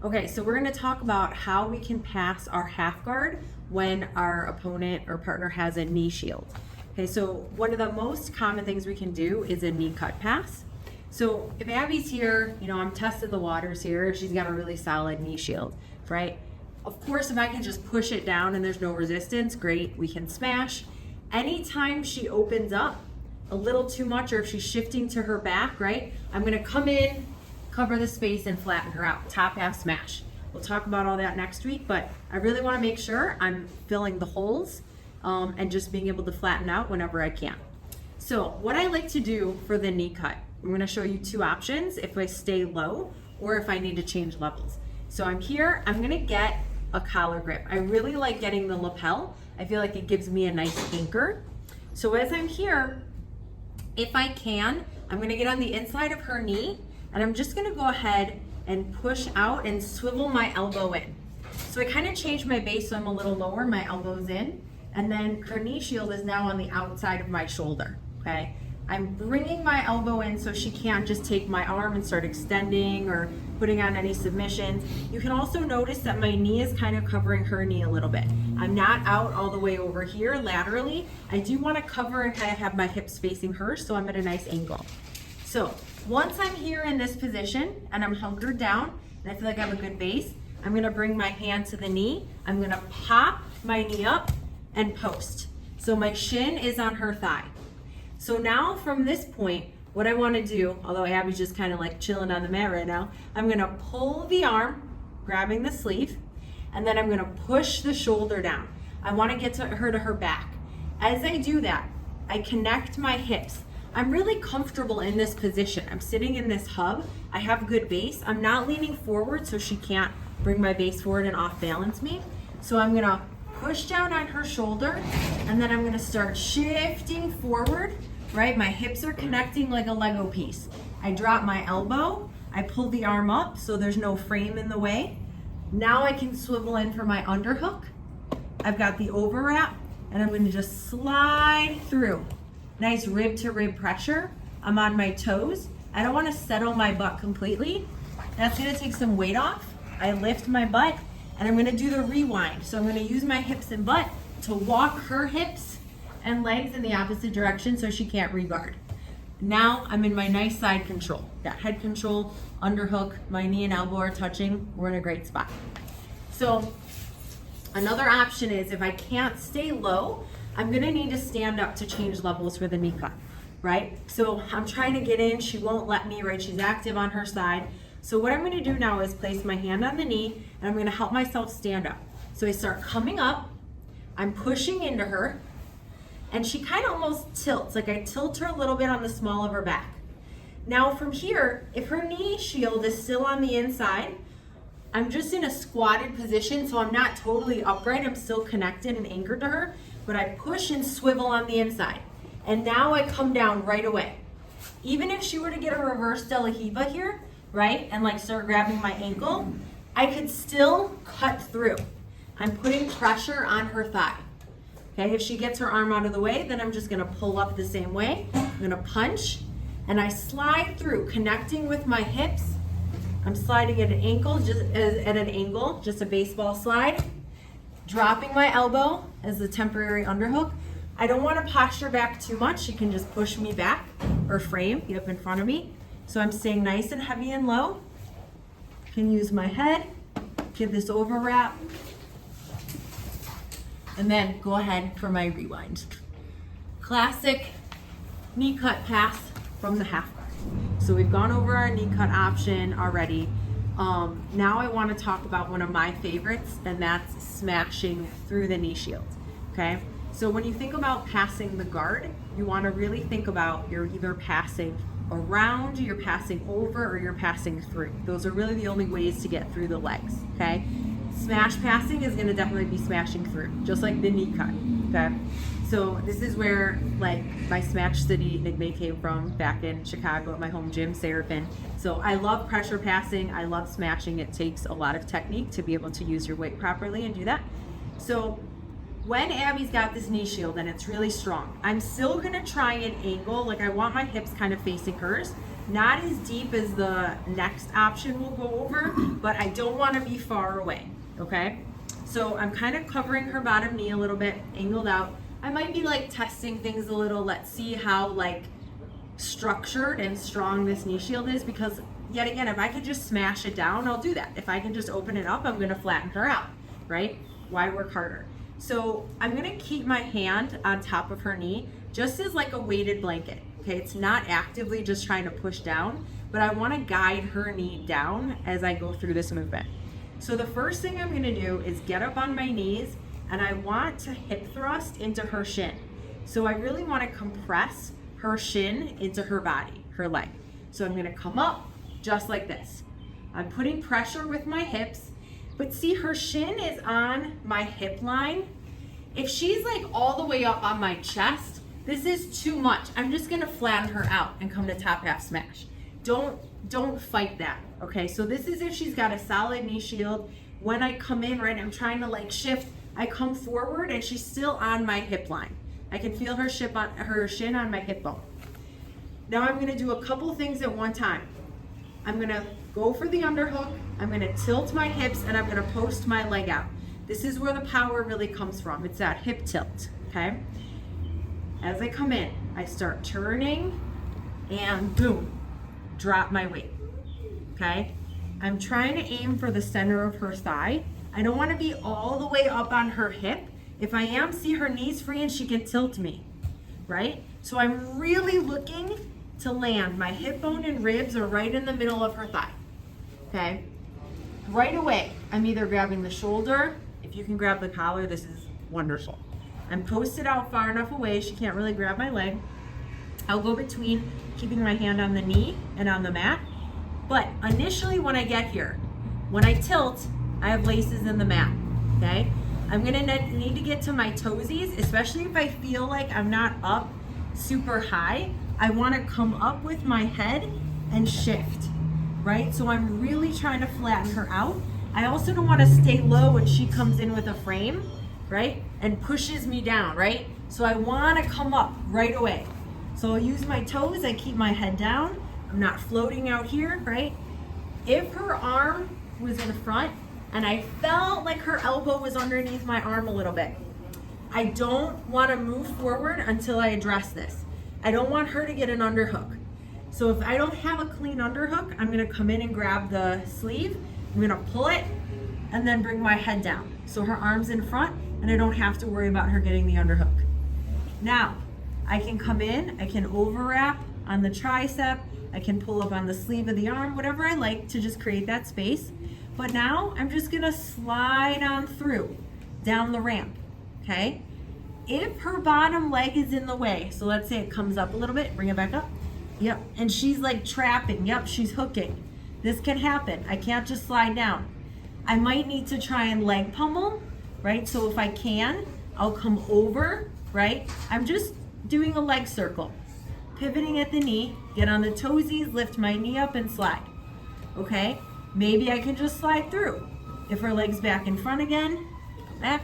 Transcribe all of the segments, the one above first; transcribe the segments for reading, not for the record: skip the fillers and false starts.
Okay, so we're going to talk about how we can pass our half guard when our opponent or partner has a knee shield. Okay, so one of the most common things we can do is a knee cut pass. So if Abby's here, I'm testing the waters here, she's got a really solid knee shield, right? Of course, if I can just push it down and there's no resistance, great, we can smash. Anytime she opens up a little too much, or if she's shifting to her back, right, I'm gonna come in, cover the space and flatten her out, top half smash. We'll talk about all that next week, but I really wanna make sure I'm filling the holes and just being able to flatten out whenever I can. So what I like to do for the knee cut, I'm gonna show you two options if I stay low or if I need to change levels. So I'm here, I'm gonna get a collar grip. I really like getting the lapel. I feel like it gives me a nice anchor. So as I'm here, if I can, I'm gonna get on the inside of her knee and I'm just gonna go ahead and push out and swivel my elbow in. So I kind of change my base so I'm a little lower, my elbow's in, and then her knee shield is now on the outside of my shoulder, okay? I'm bringing my elbow in so she can't just take my arm and start extending or putting on any submissions. You can also notice that my knee is kind of covering her knee a little bit. I'm not out all the way over here laterally. I do want to cover and kind of have my hips facing her so I'm at a nice angle. So once I'm here in this position and I'm hunkered down and I feel like I have a good base, I'm gonna bring my hand to the knee. I'm gonna pop my knee up and post. So my shin is on her thigh. So now from this point, what I want to do, although Abby's just kind of like chilling on the mat right now, I'm going to pull the arm, grabbing the sleeve, and then I'm going to push the shoulder down. I want to get to her back. As I do that, I connect my hips. I'm really comfortable in this position. I'm sitting in this hub. I have good base. I'm not leaning forward so she can't bring my base forward and off balance me. So I'm going to push down on her shoulder, and then I'm gonna start shifting forward, right? My hips are connecting like a Lego piece. I drop my elbow, I pull the arm up so there's no frame in the way. Now I can swivel in for my underhook. I've got the overwrap, and I'm gonna just slide through. Nice rib to rib pressure. I'm on my toes. I don't wanna settle my butt completely. That's gonna take some weight off. I lift my butt, and I'm gonna do the rewind. So I'm gonna use my hips and butt to walk her hips and legs in the opposite direction so she can't reguard. Now I'm in my nice side control. Got head control, underhook, my knee and elbow are touching. We're in a great spot. So another option is if I can't stay low, I'm gonna need to stand up to change levels for the knee cut, right? So I'm trying to get in, she won't let me, right? She's active on her side. So what I'm gonna do now is place my hand on the knee and I'm gonna help myself stand up. So I start coming up, I'm pushing into her, and she kind of almost tilts, like I tilt her a little bit on the small of her back. Now from here, if her knee shield is still on the inside, I'm just in a squatted position, so I'm not totally upright, I'm still connected and anchored to her, but I push and swivel on the inside. And now I come down right away. Even if she were to get a reverse De La Hiva here, right, and like start grabbing my ankle, I could still cut through. I'm putting pressure on her thigh. Okay, if she gets her arm out of the way, then I'm just gonna pull up the same way. I'm gonna punch, and I slide through, connecting with my hips. I'm sliding at an ankle, just a baseball slide. Dropping my elbow as a temporary underhook. I don't wanna posture back too much. She can just push me back or frame, get up in front of me. So I'm staying nice and heavy and low. Can use my head, give this overwrap, and then go ahead for my rewind. Classic knee cut pass from the half guard. So we've gone over our knee cut option already. Now I want to talk about one of my favorites, and that's smashing through the knee shield, okay? So when you think about passing the guard, you want to really think about you're either passing around, you're passing over, or you're passing through. Those are really the only ways to get through the legs, okay? Smash passing is gonna definitely be smashing through, just like the knee cut, okay? So this is where like my Smash City nickname came from back in Chicago at my home gym, Seraphin. So I love pressure passing, I love smashing. It takes a lot of technique to be able to use your weight properly and do that. So when Abby's got this knee shield and it's really strong, I'm still gonna try and angle, like I want my hips kind of facing hers, Not as deep as the next option we'll go over, but I don't want to be far away, okay? So I'm kind of covering her bottom knee a little bit, angled out. I might be like testing things a little. Let's see how like structured and strong this knee shield is, because yet again, if I could just smash it down, I'll do that. If I can just open it up, I'm gonna flatten her out, right? Why work harder? So I'm gonna keep my hand on top of her knee, just as like a weighted blanket, okay? It's not actively just trying to push down, but I wanna guide her knee down as I go through this movement. So the first thing I'm gonna do is get up on my knees, and I want to hip thrust into her shin. So I really wanna compress her shin into her body, her leg. So I'm gonna come up just like this. I'm putting pressure with my hips, but see, her shin is on my hip line. If she's like all the way up on my chest, this is too much. I'm just gonna flatten her out and come to top half smash. Don't fight that, okay? So this is if she's got a solid knee shield. When I come in, right, I'm trying to like shift, I come forward and she's still on my hip line. I can feel her shin on my hip bone. Now I'm gonna do a couple things at one time. I'm gonna go for the underhook, I'm gonna tilt my hips, and I'm gonna post my leg out. This is where the power really comes from. It's that hip tilt, okay? As I come in, I start turning, and boom, drop my weight, okay? I'm trying to aim for the center of her thigh. I don't wanna be all the way up on her hip. If I am, see, her knees free and she can tilt me, right? So I'm really looking to land. My hip bone and ribs are right in the middle of her thigh, okay? Right away, I'm either grabbing the shoulder. If you can grab the collar, this is wonderful. I'm posted out far enough away, she can't really grab my leg. I'll go between keeping my hand on the knee and on the mat. But initially when I get here, when I tilt, I have laces in the mat, okay? I'm gonna need to get to my toesies, especially if I feel like I'm not up super high. I wanna come up with my head and shift, right? So I'm really trying to flatten her out. I also don't wanna stay low when she comes in with a frame, right? And pushes me down, right? So I wanna come up right away. So I'll use my toes, I keep my head down. I'm not floating out here, right? If her arm was in front and I felt like her elbow was underneath my arm a little bit, I don't wanna move forward until I address this. I don't want her to get an underhook. So if I don't have a clean underhook, I'm gonna come in and grab the sleeve, I'm gonna pull it, and then bring my head down. So her arm's in front, and I don't have to worry about her getting the underhook. Now, I can come in, I can overwrap on the tricep, I can pull up on the sleeve of the arm, whatever I like to just create that space. But now I'm just gonna slide on through, down the ramp, okay? If her bottom leg is in the way, so let's say it comes up a little bit, bring it back up. Yep, and she's like trapping, yep, she's hooking. This can happen, I can't just slide down. I might need to try and leg pummel, right? So if I can, I'll come over, right? I'm just doing a leg circle. Pivoting at the knee, get on the toesies, lift my knee up and slide, okay? Maybe I can just slide through. If her leg's back in front again, back,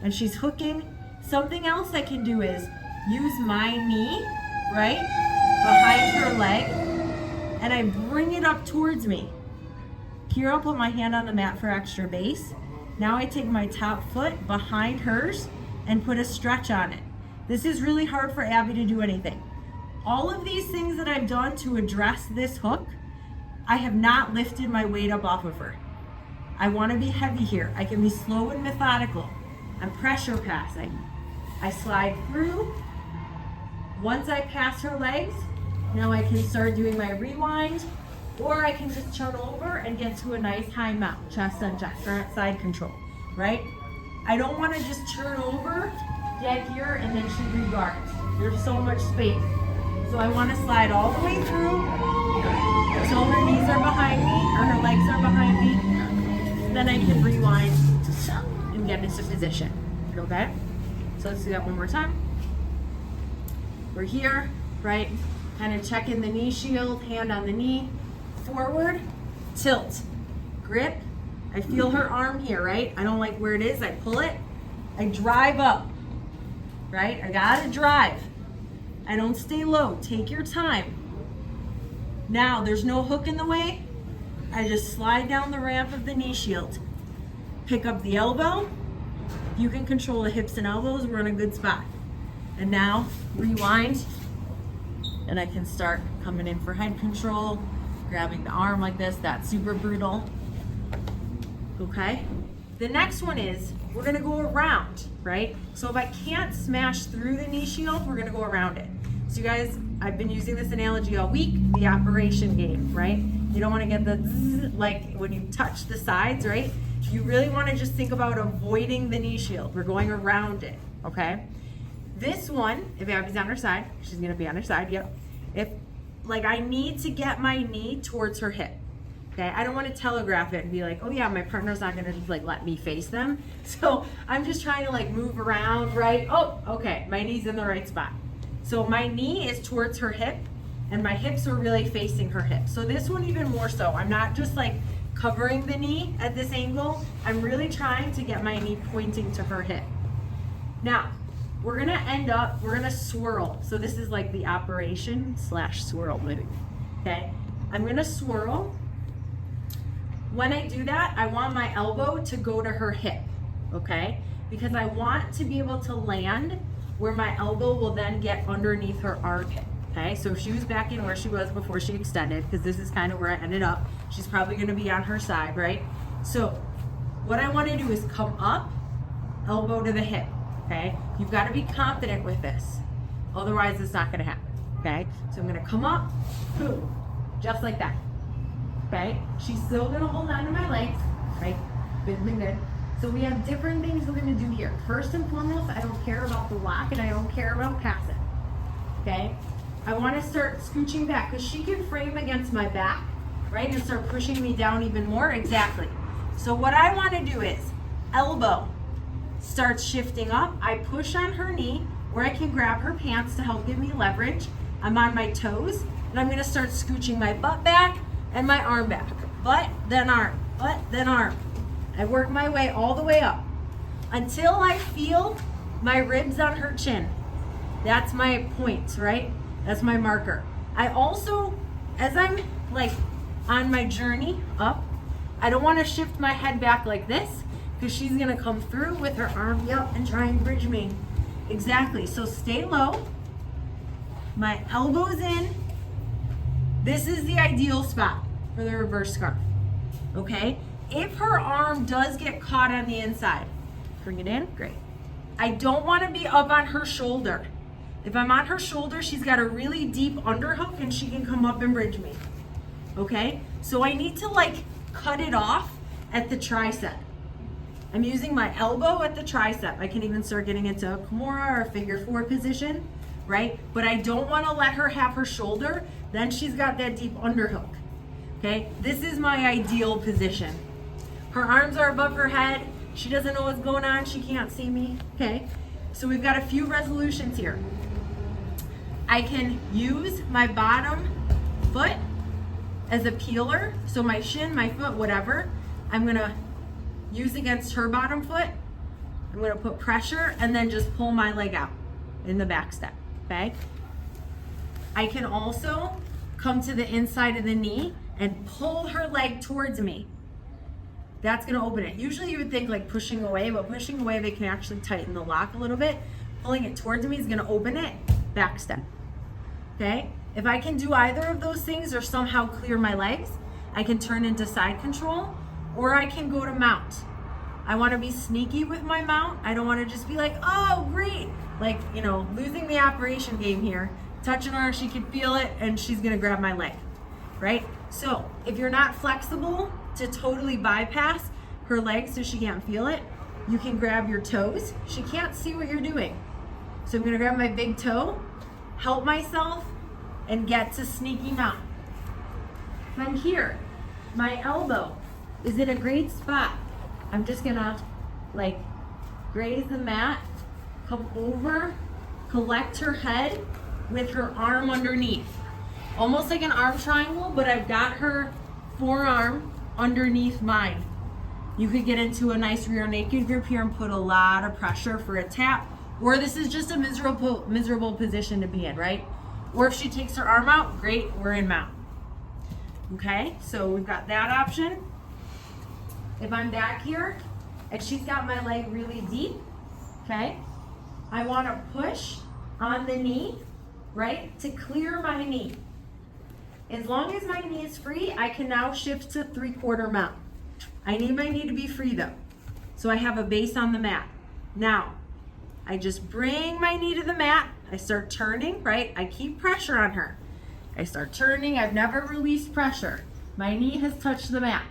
and she's hooking. Something else I can do is use my knee, right, behind her leg, and I bring it up towards me. Here I'll put my hand on the mat for extra base. Now I take my top foot behind hers and put a stretch on it. This is really hard for Abby to do anything. All of these things that I've done to address this hook, I have not lifted my weight up off of her. I want to be heavy here. I can be slow and methodical. I'm pressure passing. I slide through. Once I pass her legs, now I can start doing my rewind, or I can just turn over and get to a nice high mount, chest on chest, front side control, right? I don't want to just turn over, get here, and then she regards. There's so much space. So I want to slide all the way through, so her knees are behind me, or her legs are behind me. Then I can rewind and get into position, okay? So let's do that one more time. We're here, right? Kind of checking the knee shield, hand on the knee, forward, tilt, grip. I feel her arm here, right? I don't like where it is, I pull it, I drive up, right? I gotta drive. I don't stay low, take your time. Now there's no hook in the way. I just slide down the ramp of the knee shield. Pick up the elbow. If you can control the hips and elbows, we're in a good spot. And now rewind, and I can start coming in for head control, grabbing the arm like this. That's super brutal. Okay? The next one is we're gonna go around, right? So if I can't smash through the knee shield, we're gonna go around it. So you guys, I've been using this analogy all week, the operation game, right? You don't wanna get the zzz, like when you touch the sides, right? You really wanna just think about avoiding the knee shield. We're going around it, okay? This one, if Abby's on her side, she's gonna be on her side, yep. If, like, I need to get my knee towards her hip, okay? I don't wanna telegraph it and be like, oh yeah, my partner's not gonna just like let me face them. So I'm just trying to like move around, right? Oh, okay, my knee's in the right spot. So my knee is towards her hip and my hips are really facing her hip. So this one even more so, I'm not just like covering the knee at this angle. I'm really trying to get my knee pointing to her hip. Now, we're gonna swirl. So this is like the operation / swirl move, okay? I'm gonna swirl. When I do that, I want my elbow to go to her hip, okay? Because I want to be able to land where my elbow will then get underneath her armpit, okay? So if she was back in where she was before she extended, because this is kind of where I ended up, she's probably gonna be on her side, right? So what I wanna do is come up, elbow to the hip, okay? You've gotta be confident with this. Otherwise, it's not gonna happen, okay? So I'm gonna come up, boom, just like that, okay? She's still gonna hold on to my legs, right? Good. So we have different things we're gonna do here. First and foremost, I don't care about the lock and I don't care about passing, okay? I wanna start scooching back because she can frame against my back, right? And start pushing me down even more, exactly. So what I wanna do is elbow starts shifting up. I push on her knee where I can grab her pants to help give me leverage. I'm on my toes and I'm gonna start scooching my butt back and my arm back. Butt, then arm, butt, then arm. I work my way all the way up until I feel my ribs on her chin. That's my point, right? That's my marker. I also, as I'm like on my journey up, I don't want to shift my head back like this because she's gonna come through with her arm up and try and bridge me. Exactly, so stay low. My elbows in. This is the ideal spot for the reverse scarf, okay? If her arm does get caught on the inside, bring it in, great. I don't want to be up on her shoulder. If I'm on her shoulder, she's got a really deep underhook and she can come up and bridge me, okay? So I need to like cut it off at the tricep. I'm using my elbow at the tricep. I can even start getting into a Kimura or figure 4 position, right? But I don't want to let her have her shoulder, then she's got that deep underhook, okay? This is my ideal position. Her arms are above her head. She doesn't know what's going on. She can't see me, okay? So we've got a few resolutions here. I can use my bottom foot as a peeler. So my shin, my foot, whatever, I'm gonna use against her bottom foot. I'm gonna put pressure and then just pull my leg out in the back step, okay? I can also come to the inside of the knee and pull her leg towards me. That's gonna open it. Usually you would think like pushing away, but pushing away, they can actually tighten the lock a little bit. Pulling it towards me is gonna open it, back step, okay? If I can do either of those things or somehow clear my legs, I can turn into side control or I can go to mount. I wanna be sneaky with my mount. I don't wanna just be like, oh, great. Like, you know, losing the operation game here. Touching her, she can feel it and she's gonna grab my leg, right? So if you're not flexible to totally bypass her legs so she can't feel it, you can grab your toes. She can't see what you're doing. So I'm gonna grab my big toe, help myself, and get to sneaky mount. From here, my elbow is in a great spot. I'm just gonna like graze the mat, come over, collect her head with her arm underneath. Almost like an arm triangle, but I've got her forearm underneath mine. You could get into a nice rear naked grip here and put a lot of pressure for a tap, or this is just a miserable position to be in, right? Or if she takes her arm out, great, we're in mount, Okay, so we've got that option. If I'm back here and she's got my leg really deep, okay, I want to push on the knee, right, to clear my knee. As long as my knee is free, I can now shift to 3/4 mount. I need my knee to be free though, so I have a base on the mat. Now, I just bring my knee to the mat, I start turning, right, I keep pressure on her. I start turning, I've never released pressure. My knee has touched the mat.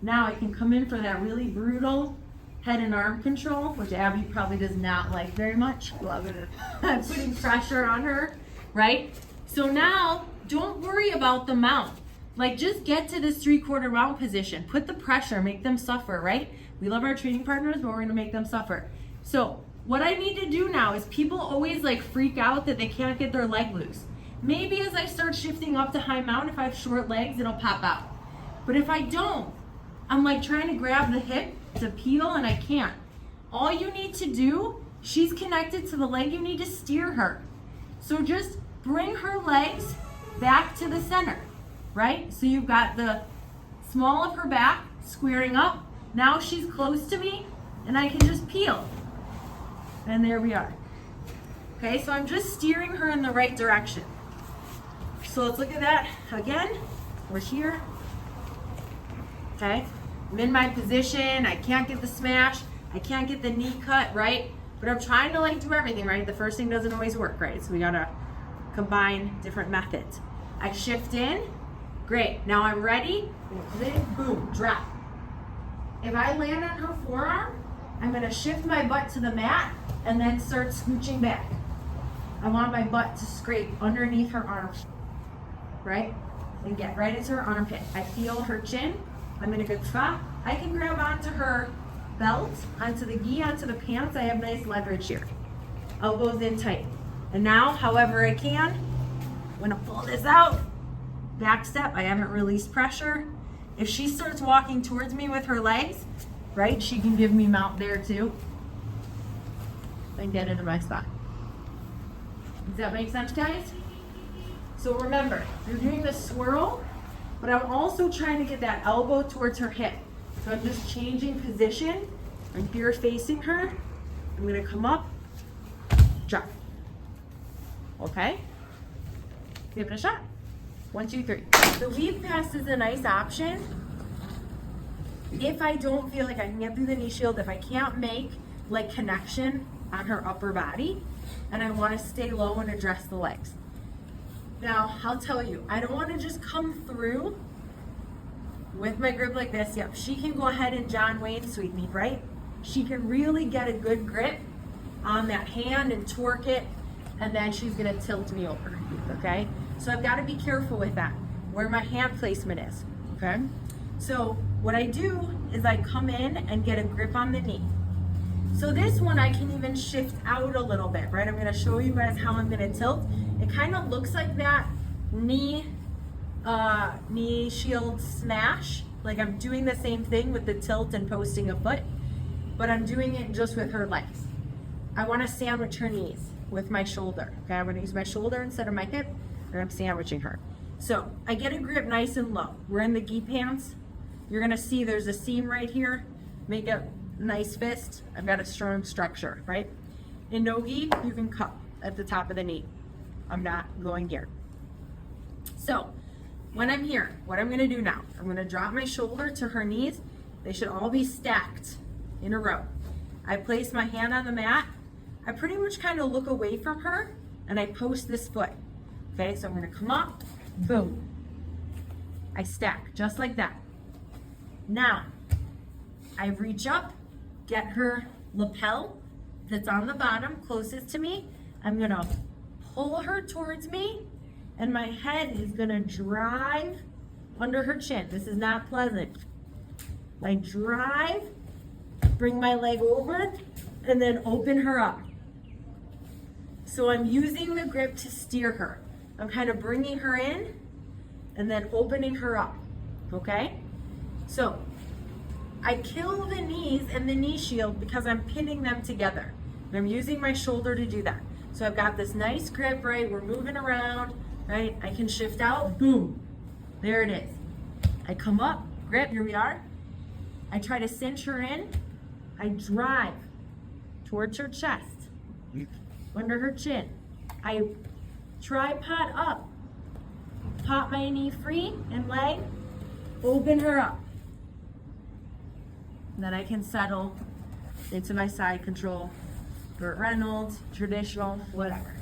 Now I can come in for that really brutal head and arm control, which Abby probably does not like very much. Love it. I'm putting pressure on her, right? So now, don't worry about the mount. Like, just get to this 3/4 mount position. Put the pressure, make them suffer, right? We love our training partners, but we're gonna make them suffer. So what I need to do now is people always like freak out that they can't get their leg loose. Maybe as I start shifting up to high mount, if I have short legs, it'll pop out. But if I don't, I'm like trying to grab the hip to peel and I can't. All you need to do, she's connected to the leg, you need to steer her. So just bring her legs back to the center, right? So you've got the small of her back squaring up. Now she's close to me and I can just peel. And there we are. Okay, so I'm just steering her in the right direction. So let's look at that again. We're here. Okay, I'm in my position. I can't get the smash. I can't get the knee cut, right? But I'm trying to like do everything, right? The first thing doesn't always work, right? So we gotta combine different methods. I shift in. Great, now I'm ready. Then boom, drop. If I land on her forearm, I'm gonna shift my butt to the mat and then start scooching back. I want my butt to scrape underneath her arm, right? And get right into her armpit. I feel her chin. I'm in a good spot. I can grab onto her belt, onto the gi, onto the pants. I have nice leverage here. Elbows in tight. And now, however I can, I'm gonna pull this out. Back step, I haven't released pressure. If she starts walking towards me with her legs, right, she can give me mount there too. And get into my spot. Does that make sense, guys? So remember, you're doing the swirl, but I'm also trying to get that elbow towards her hip. So I'm just changing position. I'm here facing her. I'm gonna come up, drop. Okay? Give it a shot. 1, 2, 3. The weave pass is a nice option if I don't feel like I can get through the knee shield, if I can't make like connection on her upper body, and I want to stay low and address the legs. Now, I'll tell you, I don't want to just come through with my grip like this. Yep, she can go ahead and John Wayne sweep me, right? She can really get a good grip on that hand and torque it, and then she's gonna tilt me over, okay? So I've got to be careful with that, where my hand placement is, okay? So what I do is I come in and get a grip on the knee. So this one I can even shift out a little bit, right? I'm gonna show you guys how I'm gonna tilt. It kind of looks like that knee shield smash, like I'm doing the same thing with the tilt and posting a foot, but I'm doing it just with her legs. I wanna sandwich her knees with my shoulder, okay? I'm gonna use my shoulder instead of my hip, and I'm sandwiching her. So I get a grip nice and low. We're in the gi pants. You're gonna see there's a seam right here. Make a nice fist. I've got a strong structure, right? In no gi, you can cup at the top of the knee. I'm not going here. So when I'm here, what I'm gonna do now, I'm gonna drop my shoulder to her knees. They should all be stacked in a row. I place my hand on the mat. I pretty much kind of look away from her and I post this foot. Okay, so I'm gonna come up, boom. I stack, just like that. Now, I reach up, get her lapel that's on the bottom, closest to me. I'm gonna pull her towards me, and my head is gonna drive under her chin. This is not pleasant. I drive, bring my leg over, and then open her up. So I'm using the grip to steer her. I'm kind of bringing her in and then opening her up, okay? So I kill the knees and the knee shield because I'm pinning them together. And I'm using my shoulder to do that. So I've got this nice grip, right? We're moving around, right? I can shift out, boom, there it is. I come up, grip, here we are. I try to cinch her in. I drive towards her chest, under her chin. I tripod up, pop my knee free and leg, open her up. And then I can settle into my side control, Burt Reynolds, traditional, whatever.